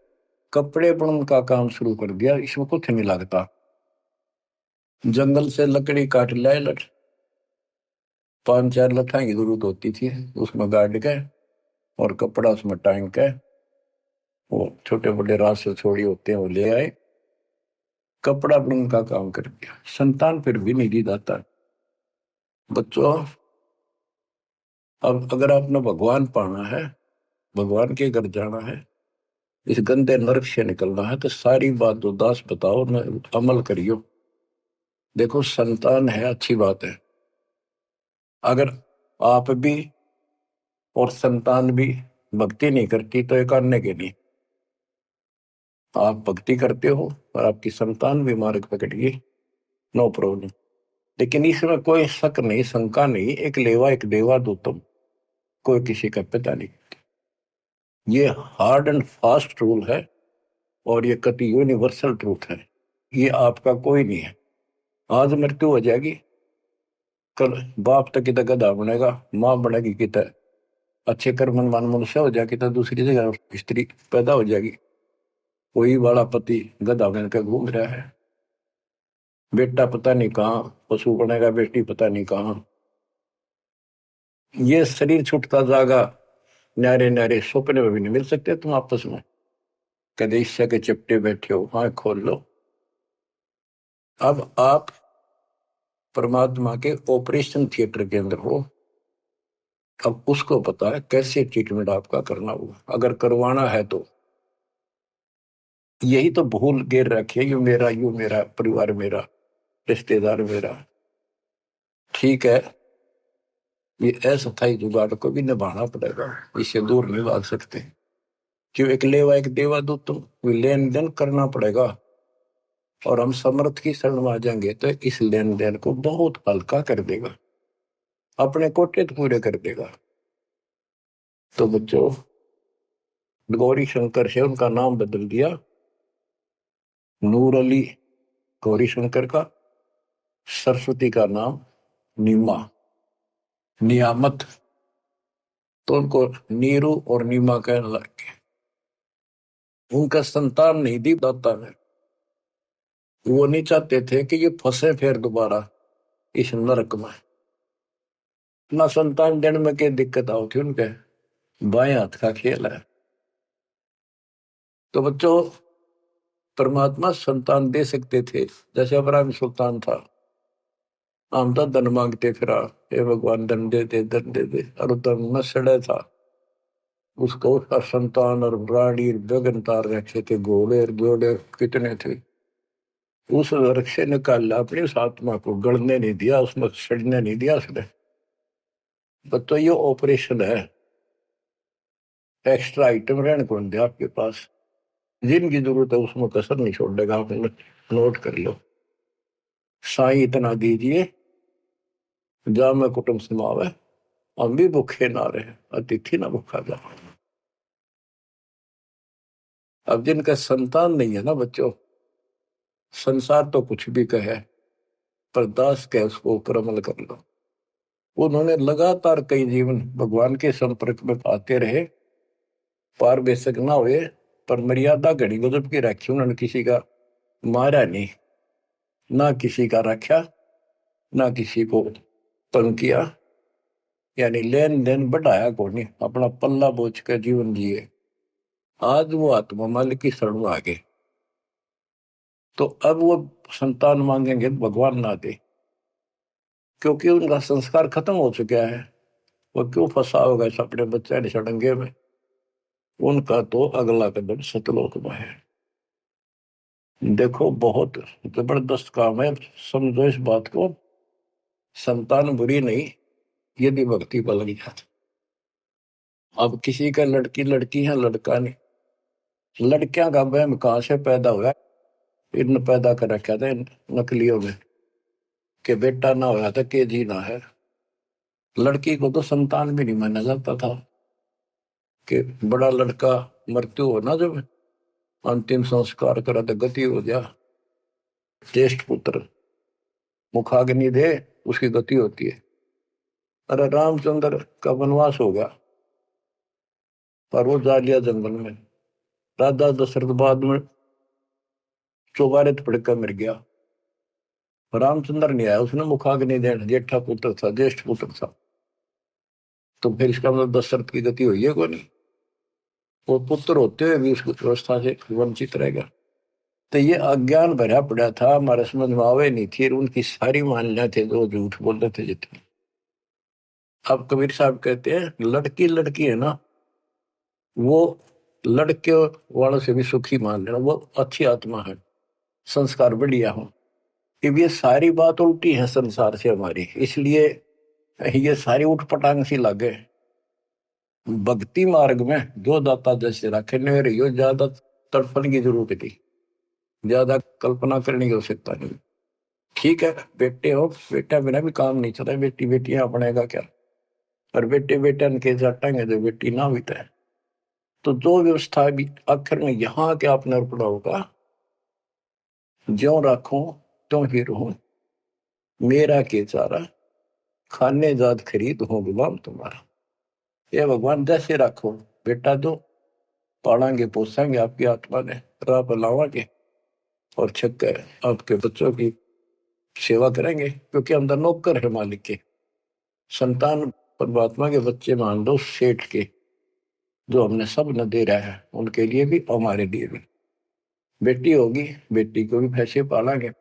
कपड़े बुनने का काम शुरू कर दिया, इसमें कुछ नहीं लगता, जंगल से लकड़ी काट लाए, 5-4 लठा की जरूरत होती थी, उसमें गाड़ के और कपड़ा उसमें टांग के, वो छोटे बड़े रास से छोड़ी होते हैं वो ले आए, कपड़ा बुनने का काम कर दिया। संतान फिर भी नहीं दी जाता। बच्चों, अब अगर आपने भगवान पाना है, भगवान के घर जाना है, इस गंदे नरक से निकलना है, तो सारी बात उदास बताओ न, अमल करियो। देखो संतान है अच्छी बात है, अगर आप भी और संतान भी भक्ति नहीं करती तो एक अन्य के नहीं, आप भक्ति करते हो और आपकी संतान भी मार्ग पकड़ गई, नो प्रॉब्लम। लेकिन इसमें कोई शक नहीं, शंका नहीं, एक लेवा एक देवा दो तुम, कोई किसी का पिता नहीं। ये हार्ड एंड फास्ट रूल है, और ये कति यूनिवर्सल ट्रूथ है, ये आपका कोई नहीं है। आज मृत्यु हो जाएगी, कल बाप तक कितना गधा बनेगा, माँ बनेगी कितना अच्छे कर्म मन मनुष्य हो जाएगी, तो दूसरी जगह स्त्री पैदा हो जाएगी, कोई वाला पति गधा बन कर घूम रहा है, बेटा पता नहीं कहाँ पशु बनेगा, बेटी पता नहीं कहाँ। ये शरीर छूटता जागा, न्यारे न्यारे सपने में भी नहीं मिल सकते तुम आपस में, कदे ईर्ष्या के चिपटे बैठे हो, हाँ खोल लो। अब आप परमात्मा के ऑपरेशन थिएटर के अंदर हो, अब उसको पता है कैसे ट्रीटमेंट आपका करना होगा, अगर करवाना है तो। यही तो भूल गिर रखी है, यू मेरा परिवार मेरा, रिश्तेदार मेरा। ठीक है, ये अस्थायी जुगाड़ को भी निभाना पड़ेगा, इससे दूर नहीं भाग सकते। क्यों, एक लेवा एक देवा दो तुम, लेन देन करना पड़ेगा, और हम समर्थ की शरण में आ जाएंगे तो इस लेन देन को बहुत हल्का कर देगा, अपने कोटे तो पूरे कर देगा। तो बच्चों, गौरी शंकर से उनका नाम बदल दिया, नूर अली गौरी शंकर का, सरस्वती का नाम नीमा, नियामत, तो उनको नीरू और नीमा कहने लगे। उनका संतान नहीं दी दाता ने, वो नहीं चाहते थे कि ये फंसे फिर दोबारा इस नरक में, ना संतान देने में क्या दिक्कत आओ थी उनके, बाएं हाथ का खेल है। तो बच्चों, परमात्मा संतान दे सकते थे, जैसे अब्राहम सुल्तान था, हम तो धन मांगते फिरा, हे भगवान धन दे दे धन दे दे, और धन न सड़े था, उसको उसका संतान और रानी गगन तार रखे थे, घोड़े घोड़े कितने थे, उस नरक से निकाल अपनी उस आत्मा को गड़ने नहीं दिया, उसमें सड़ने नहीं दिया उसने। तो ये ऑपरेशन है। एक्स्ट्रा आइटम रहने को नहीं दिया आपके पास, जिनकी जरूरत है उसमें कसर नहीं छोड़ेगा। आप नोट कर लो। साई इतना दीजिए जा में कुटुंब समावे, हम भी भूखे ना रहे, अतिथि ना भूखा जा। अब जिनका संतान नहीं है ना बच्चों, संसार तो कुछ भी कहे, पर दास के उसको ऊपर अमल कर लो। उन्होंने लगातार कई जीवन भगवान के संपर्क में आते रहे, पार बेशक ना हुए, पर मर्यादा घड़ी गजब की रखी उन्होंने। किसी का मारा नहीं, ना किसी का रखा, ना किसी को तंग किया, यानी लेन देन बढ़ाया को नहीं, अपना पल्ला बोझ कर जीवन जिए। आज वो आत्मा मालिक की शरण में आ गए, तो अब वो संतान मांगेंगे तो भगवान ना दे, क्योंकि उनका संस्कार खत्म हो चुका है। वो क्यों फंसा होगा इस अपने बच्चे ने सड़ंगे में। उनका तो अगला कदम सतलोक में है। देखो बहुत जबरदस्त काम है, समझो इस बात को। संतान बुरी नहीं, यदि भक्ति पर लगी जाती। अब किसी का लड़की लड़की है, लड़का नहीं। लड़कियां का वहम कहां से पैदा हुआ? इन पैदा कर रखा था नकलियों में कि बेटा ना होया था के जी ना है। लड़की को तो संतान भी नहीं माना जाता था कि बड़ा लड़का मृत्यु हो ना, जब अंतिम संस्कार करा तो गति हो गया, ज्येष्ठ पुत्र मुखाग्नि दे, उसकी गति होती है। अरे रामचंद्र का वनवास हो गया, पर वो जा लिया जंगल में। राजा दशरथ बाद में चौबारे पड़कर मर गया। रामचंद्र नहीं आया, उसने मुखाग्नि देना, जेठा पुत्र था, ज्येष्ठ पुत्र था। तो फिर इसका मतलब दशरथ की गति हुई है को नहीं? वो पुत्र होते हुए भी उस व्यवस्था से वंचित रहेगा। तो ये अज्ञान भरा पड़ा था, हमारे समझ में आवे नहीं थी, उनकी सारी मान्यता थे जो झूठ बोलते थे जितने। अब कबीर साहब कहते हैं लड़की लड़की है ना, वो लड़के वालों से भी सुखी मान लेना, वो अच्छी आत्मा है, संस्कार बढ़िया हो। अब ये सारी बात उल्टी है संसार से हमारी, इसलिए ये सारी उठपटांग सी लगे। भक्ति मार्ग में जो दाता जैसे रखे न रही, ज्यादा तड़पण की जरूरत थी, ज्यादा कल्पना करने की आवश्यकता नहीं। ठीक है, बेटे हो, बेटा बिना भी काम नहीं चला, बेटी बेटियां अपनेगा क्या? और बेटे बेटा के जाटेंगे जो बेटी ना भी है। तो जो व्यवस्था भी आखिर में यहाँ के आपने अर्पणा होगा, ज्यो राखूं त्यों ही रहूं, मेरा के चारा खाने जात खरीद हो गुलाम तुम्हारा। ये भगवान जैसे रखो, बेटा जो पालेंगे पोसेंगे आपकी आत्मा ने, राह पर लावांगे, और छक आपके बच्चों की सेवा करेंगे, क्योंकि हम तो नौकर है मालिक के। संतान परमात्मा के बच्चे मान लो, सेठ के, जो हमने सब न दे रहा है, उनके लिए भी हमारे लिए भी। बेटी होगी, बेटी को भी पैसे पालेंगे।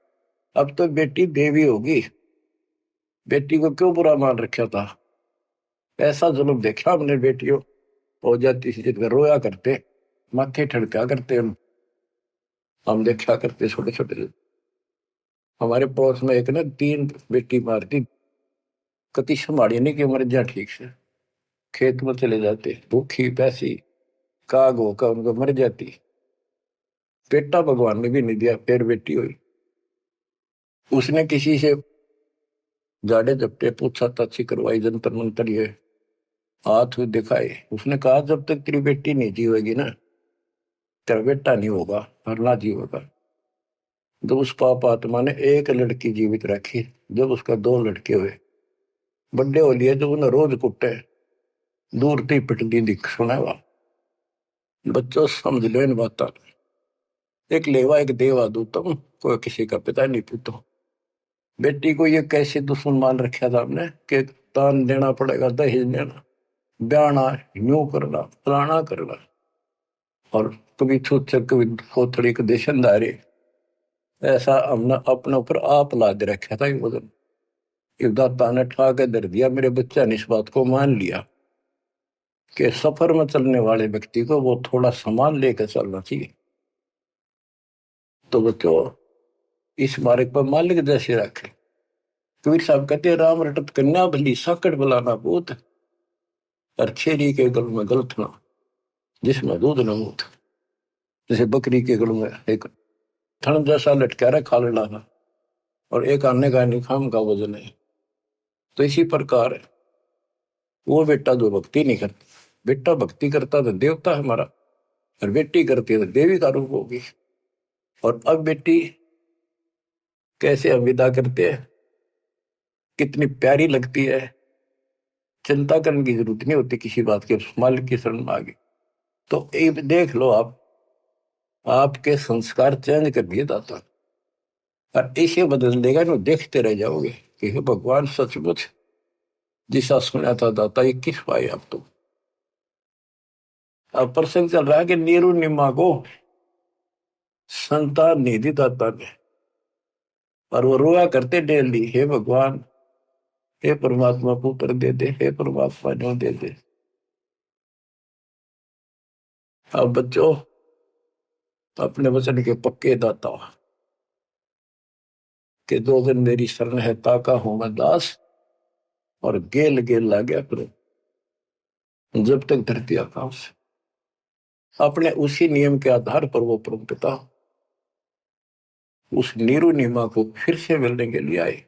अब तो बेटी देवी होगी, बेटी को क्यों बुरा मान रखा था? ऐसा जुल्म देखा हमने, बेटियों हो जाती थी जिनका रोया करते, माथे ठड़का करते, हम देखा करते छोटे छोटे। हमारे पड़ोस में एक ना 3 बेटी मारती, कति संभाली नहीं कि मर जा, ठीक से खेत में चले जाते, भूखी पैसी काग होकर उनको मर जाती। बेटा भगवान ने भी नहीं दिया, फिर बेटी हुई। उसने किसी से जाड़े झपटे पूछा ताछी करवाई, जंतर मंतर ये हाथ दिखाए। उसने कहा जब तक तेरी बेटी नहीं जीवेगी ना, तेरा बेटा नहीं होगा, भरना जीवेगा। जब उस पाप आत्मा ने एक लड़की जीवित रखी, जब उसका 2 लड़के हुए, बड्डे हो लिए, जब उन्हें रोज कुटे, दूर थी पिटती दिख सुना। बच्चों समझ लो इन बात। एक लेवा एक देवा दूतम, कोई किसी का पिता नहीं पूतो। बेटी को ये कैसे दुश्मन मान रखा था हमने कि दान देना पड़ेगा, दहेज देना, ब्याना, यूं करना, फलाना करना, और कभी छूत कभी थोड़ी देशनदारी। ऐसा हमने अपने ऊपर आप लाद रखा था। वजन दाता ने ठा के दर दिया, मेरे बच्चा ने इस बात को मान लिया कि सफर में चलने वाले व्यक्ति को वो थोड़ा सामान लेकर चलना चाहिए। तो बच्चों, इस मार्ग पर मालिक जैसे रखे। कबीर साहब कहते हैं, राम रटत कन्या भली साकट बुलाना पूत, और छेरी के गल में गलथना जिसमें दूध न मूत। जैसे बकरी के गल में एक थन जैसा लटका रहा खाल लाना, और एक आने का निखाम का वजन है। तो इसी प्रकार वो बेटा जो भक्ति नहीं करता, बेटा भक्ति करता तो देवता है हमारा, और बेटी करती है तो देवी का रूप होगी। और अब बेटी कैसे हम विदा करते हैं, कितनी प्यारी लगती है, चिंता करने की जरूरत नहीं होती किसी बात के, मालिक की शरण में आ गई तो एक देख लो आप, आपके संस्कार चेंज कर दिए दाता, और इसे बदल देगा ना, देखते रह जाओगे कि हे भगवान सचमुच जिसा सुना था दाता ये किस पाए आप। तो अब प्रसंग चल रहा है कि नीरू निम्मा को संतान नहीं दी दाता ने, और वो रोया करते डेली, हे भगवान, हे परमात्मा पुत्र दे दे, हे परमात्मा जो दे दे। अब बच्चों अपने वचन के पक्के दाता के, दो दिन मेरी शरण है ताका हूं मैं दास, और गेल गेल ला गया करो जब तक धरती आकाश। अपने उसी नियम के आधार पर वो परम पिता उस नीरू नीमा को फिर से मिलने के लिए आए।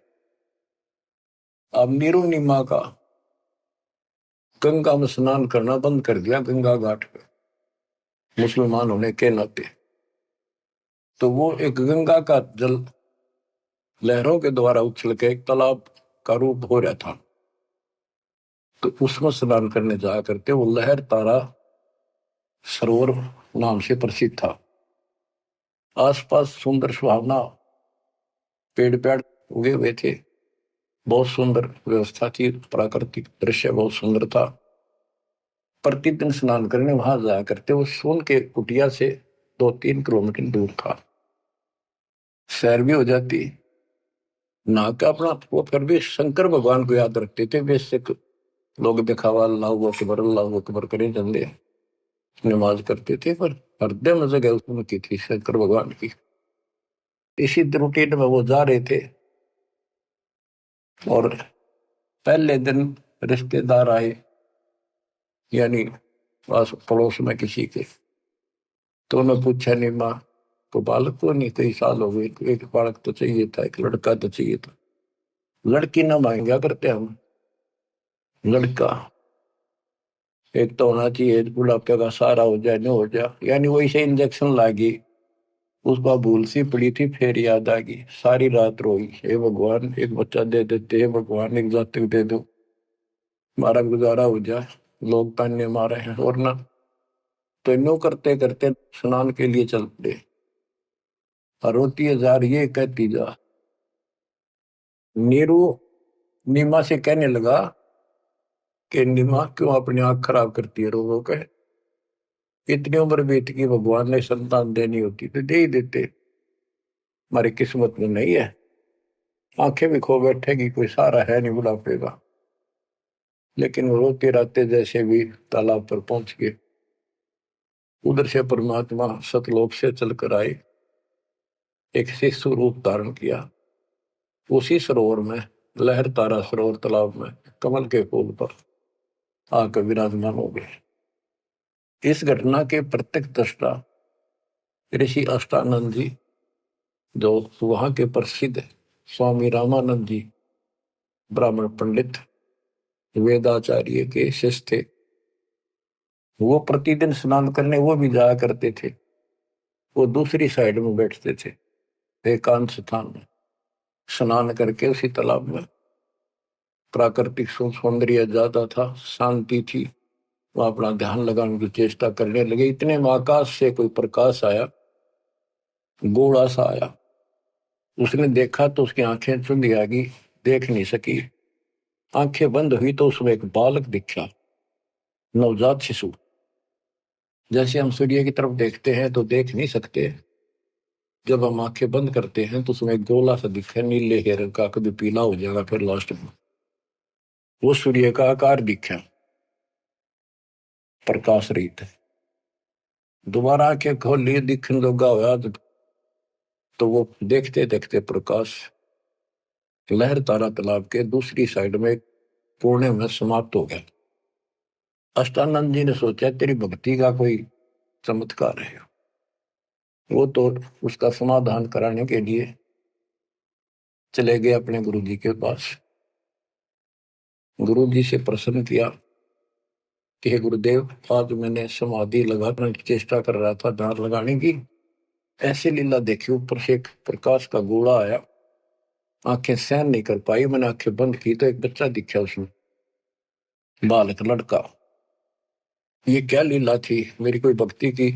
अब नीरू नीमा का गंगा में स्नान करना बंद कर दिया, गंगा घाट पे मुसलमान होने के नाते। तो वो एक गंगा का जल लहरों के द्वारा उछल के एक तालाब का रूप हो रहा था, तो उसमें स्नान करने जाया करते। वो लहर तारा सरोवर नाम से प्रसिद्ध था। आसपास सुंदर सुहावना पेड़ पेड़ उगे हुए थे, बहुत सुंदर व्यवस्था थी, प्राकृतिक दृश्य बहुत सुंदर था। प्रतिदिन स्नान करने वहां जाया करते। वो सोन के कुटिया से 2-3 किलोमीटर दूर था, सैर भी हो जाती ना का अपना। वो फिर भी शंकर भगवान को याद रखते थे। बेसिक लोग दिखावा अल्लाह अकबर करे चंदे नमाज करते थे, पर हृदय में जगह उनकी थी शंकर भगवान की। इसी रूटीन में वो जा रहे थे, और पहले दिन रिश्तेदार आए, यानी पास पड़ोस में किसी के। तो उन्होंने पूछा, नहीं माँ को बालक को नहीं, कई साल हो गए, एक बालक तो चाहिए था, एक लड़का तो चाहिए था। लड़की ना मांगा करते हम, लड़का एक तो होना चाहिए, बुढ़ापे का सहारा हो जाए, नहीं हो जाए। यानी वही से इंजेक्शन लागी, उसका भूल सी पड़ी थी, फिर याद आ गई, सारी रात रोई, हे भगवान एक बच्चा दे देते, हे भगवान एक जातक दे दो, हमारा गुजारा हो जाए, लोग ताने मारे हैं। और ना तो इनो करते करते स्नान के लिए चल पड़े। रोती है जा रही है, कहती जा। नीरू नीमा से कहने लगा कि नीमा क्यों अपनी आंख खराब करती है, रो के इतनी उम्र बीत की, भगवान ने संतान देनी होती तो दे ही देते, हमारी किस्मत में नहीं है। आंखें भी खो बैठेगी, कोई सहारा है नहीं बुढ़ापे का। लेकिन वो रोते रहते जैसे भी तालाब पर पहुंच गए। उधर से परमात्मा सतलोक से चलकर आए, एक शिशु रूप धारण किया। उसी सरोवर में, लहर तारा सरोवर तालाब में कमल के फूल पर आकर विराजमान हो गए। इस घटना के प्रत्यक्ष दृष्टा ऋषि अष्टानंद जी, जो वहां के प्रसिद्ध स्वामी रामानंद जी ब्राह्मण पंडित वेदाचार्य के शिष्य थे, वो प्रतिदिन स्नान करने वो भी जाया करते थे। वो दूसरी साइड में बैठते थे, एकांत स्थान में स्नान करके। उसी तालाब में प्राकृतिक सौंदर्य ज्यादा था, शांति थी, वो अपना ध्यान लगाने की चेष्टा करने लगे। इतने में आकाश से कोई प्रकाश आया, गोला सा आया। उसने देखा तो उसकी आंखें चुंधी आ गई, देख नहीं सकी। आंखें बंद हुई तो उसमें एक बालक दिखा, नवजात शिशु। जैसे हम सूर्य की तरफ देखते हैं तो देख नहीं सकते, जब हम आंखें बंद करते हैं तो उसमें एक गोला सा दिखा, नीले रंग का, कभी पीला हो जाएगा फिर लास्ट में। वो सूर्य का आकार दिखा, प्रकाश रहित। दोबारा आंखें खोल लिए, दिखने लगा हुआ तो तो वो देखते देखते प्रकाश लहर तारा तालाब के दूसरी साइड में कोने में समाप्त हो गया। अष्टानंद जी ने सोचा तेरी भक्ति का कोई चमत्कार है। वो तो उसका समाधान कराने के लिए चले गए अपने गुरु जी के पास। गुरु जी से प्रश्न किया कि हे गुरुदेव, आज मैंने समाधि लगाने की चेष्टा कर रहा था, ध्यान लगाने की, ऐसी लीला देखी, ऊपर से एक प्रकाश का गोला आया, आंखें सहन नहीं कर पाई, मैंने आंखें बंद की तो एक बच्चा दिखा उसमें, बालक लड़का। ये क्या लीला थी? मेरी कोई भक्ति की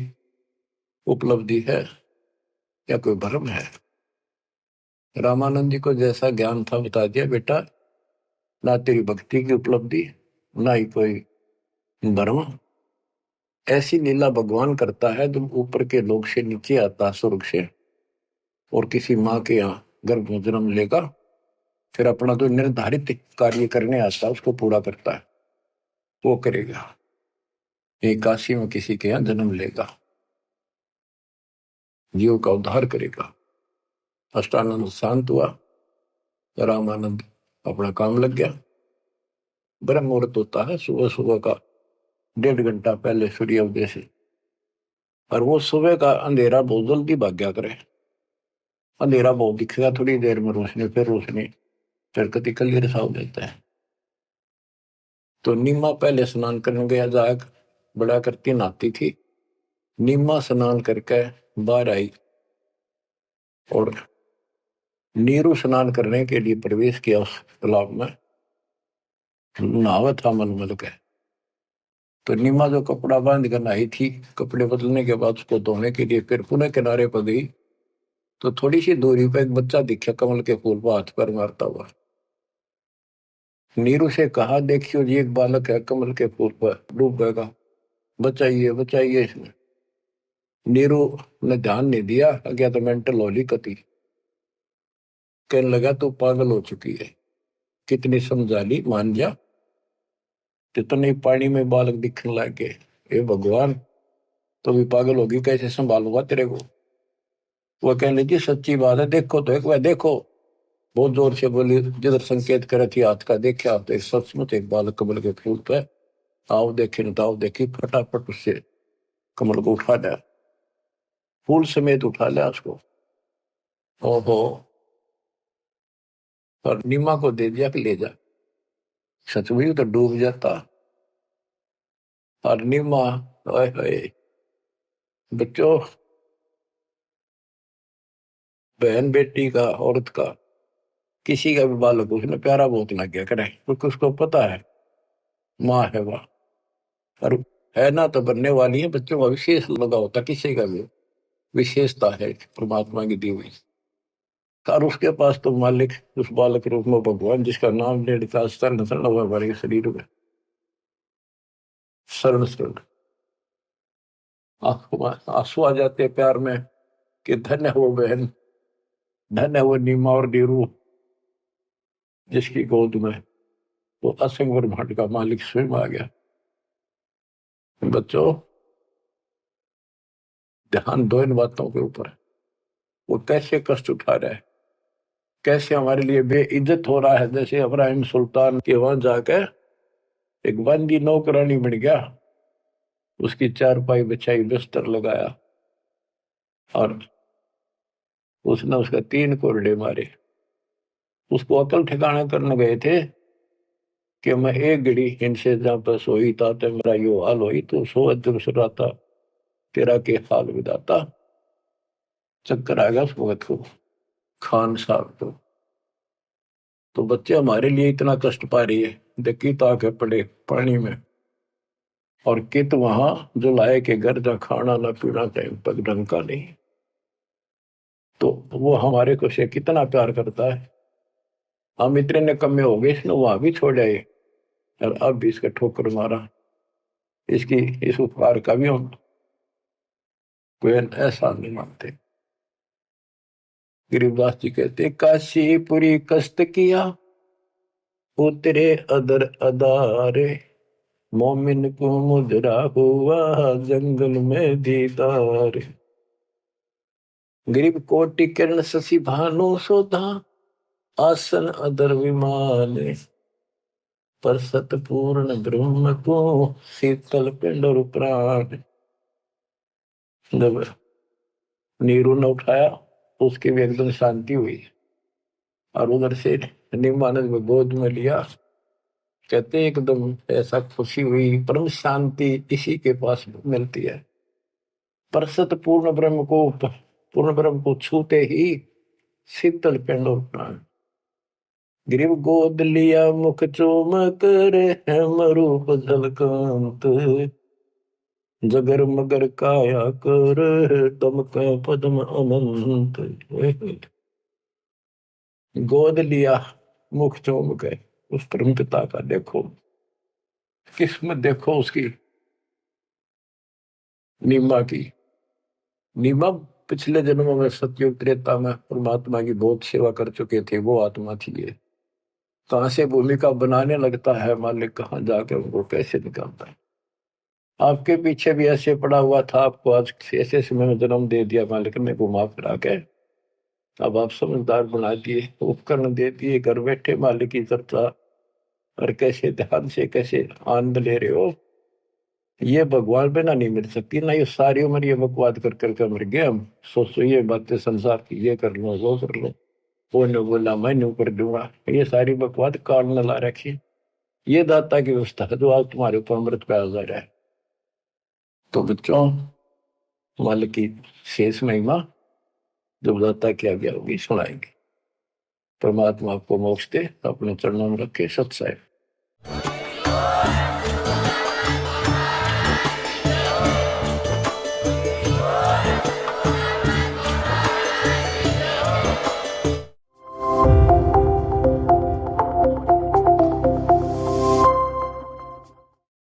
उपलब्धि है या कोई भ्रम है? रामानंद जी को जैसा ज्ञान था बता दिया, बेटा ना तेरी भक्ति की उपलब्धि ना ही कोई भ्रम। ऐसी लीला भगवान करता है जब ऊपर के लोग से नीचे आता स्वर्ग से और किसी माँ के यहाँ गर्भ में जन्म लेगा, फिर अपना जो निर्धारित कार्य करने आता है उसको पूरा करता है, वो करेगा। एक काशी में किसी के यहाँ जन्म लेगा, जीव का उद्धार करेगा। अष्टानंद शांत हुआ, रामानंद अपना काम लग गया। ब्रह्म मुहूर्त होता है सुबह सुबह का 1.5 घंटा पहले सूर्योदय से, और वो सुबह का अंधेरा बहुत जल्दी भाग गया करे। अंधेरा बहुत दिखेगा, थोड़ी देर में रोशनी, फिर रोशनी, फिर कति क्लियर सा हो जाता है। तो नीमा पहले स्नान करने गया, जाग बड़ा करती नहाती थी। नीमा स्नान करके बाहर आई और नीरू स्नान करने के लिए प्रवेश किया उस तालाब में। नहावा था मलमल के। तो नीमा जो कपड़ा बांध कर नहाई थी, कपड़े बदलने के बाद उसको धोने के लिए फिर पुनः किनारे पर गई, तो थोड़ी सी दूरी पर एक बच्चा दिखा कमल के फूल पर हाथ पर मारता हुआ। नीरू से कहा, देखियो जी एक बालक है कमल के फूल पर डूब गएगा, बचाइए बचाइए इसमें। नीरू ने ध्यान नहीं दिया, अज्ञा तो मेंटल होली कती, कहने लगा तू पागल हो चुकी है, कितनी समझा ली, मान जा। कितने पानी में बालक दिखने लग गए, हे भगवान तो भी पागल होगी, कैसे संभालूंगा तेरे को? वो कहने लगी सच्ची बात है, देखो तो एक बार देखो। बहुत जोर से बोली, जिधर संकेत करे थी हाथ का, देखा तो एक सचमुच एक बालक कमल के फूल पे, आओ देखे न ताओ देखी, फटाफट उससे कमल को उठा लिया, फूल समेत उठा लिया उसको। ओहो, और नीमा को दे दिया कि ले जा। सच में तो डूब जाता। और नीमा, ओए होए बच्चों, बहन बेटी का, औरत का, किसी का भी बालक उसने प्यारा बहुत लग गया करे, क्योंकि उसको पता है माँ है वह, और है ना तो बनने वाली है। बच्चों का विशेष लगा होता, किसी का भी विशेषता है परमात्मा की दी हुई। और उसके पास तो मालिक उस बालक रूप में भगवान, जिसका नाम ले लिखा शरण शरण हुआ हमारे शरीर में, शरण शरण। आंसू आ जाते प्यार में कि धन्य है वो बहन, धन्य है वो नीमा और नीरू, जिसकी गोद में वो असंग ब्रह्मांड का मालिक स्वयं आ गया। बच्चों ध्यान दो इन बातों के ऊपर, वो कैसे कष्ट उठा रहा है, कैसे हमारे लिए बेइज्जत हो रहा है। जैसे इब्राहिम सुल्तान के वहां जाकर एक बंदी नौकरानी बन गया, उसकी चारपाई बिछाई, बिस्तर लगाया, और उसने उसका 3 कोरडे मारे। उसको अकल ठिकाना करने गए थे कि मैं एक घड़ी इनसे जहां पर सोई था तो मेरा यो हाल होई, तो सो अदृश्यता तेरा के हाल विदाता। चक्कर आ गया उस वक्त को, खान साहब को। तो बच्चे हमारे लिए इतना कष्ट पा रही है, देखी ताके पड़े पानी में, और कित वहां जो लाए के घर जा खाना ना पीना टाइम पग ढंग का नहीं। तो वो हमारे को से कितना प्यार करता है। हम इतने निकम्मे हो गए, इसने वहां भी छोड़ आए और अब भी इसका ठोकर मारा। इसकी इस उपकार का भी हम कोई ऐसा नहीं मानते। गरीबदास जी कहते, काशीपुरी कष्ट किया उतरे अदर अदारे, मोमिन को मुद्रा हुआ जंगल में दीदार। गरीब कोटि किरण शशि भानु सोधा, आसन अदर विमान, पर सतपूर्ण ब्रह्म को शीतल पिंड और प्राण। जब नीरू ने उठाया तो उसकी भी एकदम शांति हुई, और उधर से निमानंद में गोद में लिया। कहते एकदम ऐसा खुशी हुई, परम शांति इसी के पास मिलती है। पर सतपूर्ण ब्रह्म को, पूर्ण ब्रह्म को छूते ही शीतल पिंड और प्राण। ग्रीव गोद लिया मुख चूम कर, हेम रूप झलकांत, जगर मगर काया कर, दमका पद्म अनंत। गोद लिया मुख चूम के उस परम पिता का देखो, किस्मत देखो उसकी। नीमा की, नीमा पिछले जन्मों में सतयुग त्रेता में परमात्मा की बहुत सेवा कर चुके थे, वो आत्मा थी ये। कहां से भूमिका बनाने लगता है मालिक, कहां जाकर उनको कैसे निकालता है। आपके पीछे भी ऐसे पड़ा हुआ था, आपको आज ऐसे समय में जन्म दे दिया मालिक ने घुमा फिरा के। अब आप समझदार बना दिए, उपकरण दे दिए, घर बैठे मालिक की चर्चा, और कैसे ध्यान से कैसे आनंद ले रहे हो। ये भगवान बिना नहीं मिल सकती ना। ये सारी उम्र ये बकवाद कर करके मर गए हम। सोचो ये बातें संसार की, ये कर लो वो कर लो, वो ने बोला मैं न्यू कर दूंगा, ये सारी बकवाद कान न ला रखी। ये दाता की व्यवस्था है जो आज तुम्हारे ऊपर अमृत पे आ जा रहा है। तो बच्चों, मालिक की शेष महिमा जो दाता की आज्ञा होगी सुनाएंगे। परमात्मा आपको मोक्ष दे, अपने चरणों में रखे। सत्साई।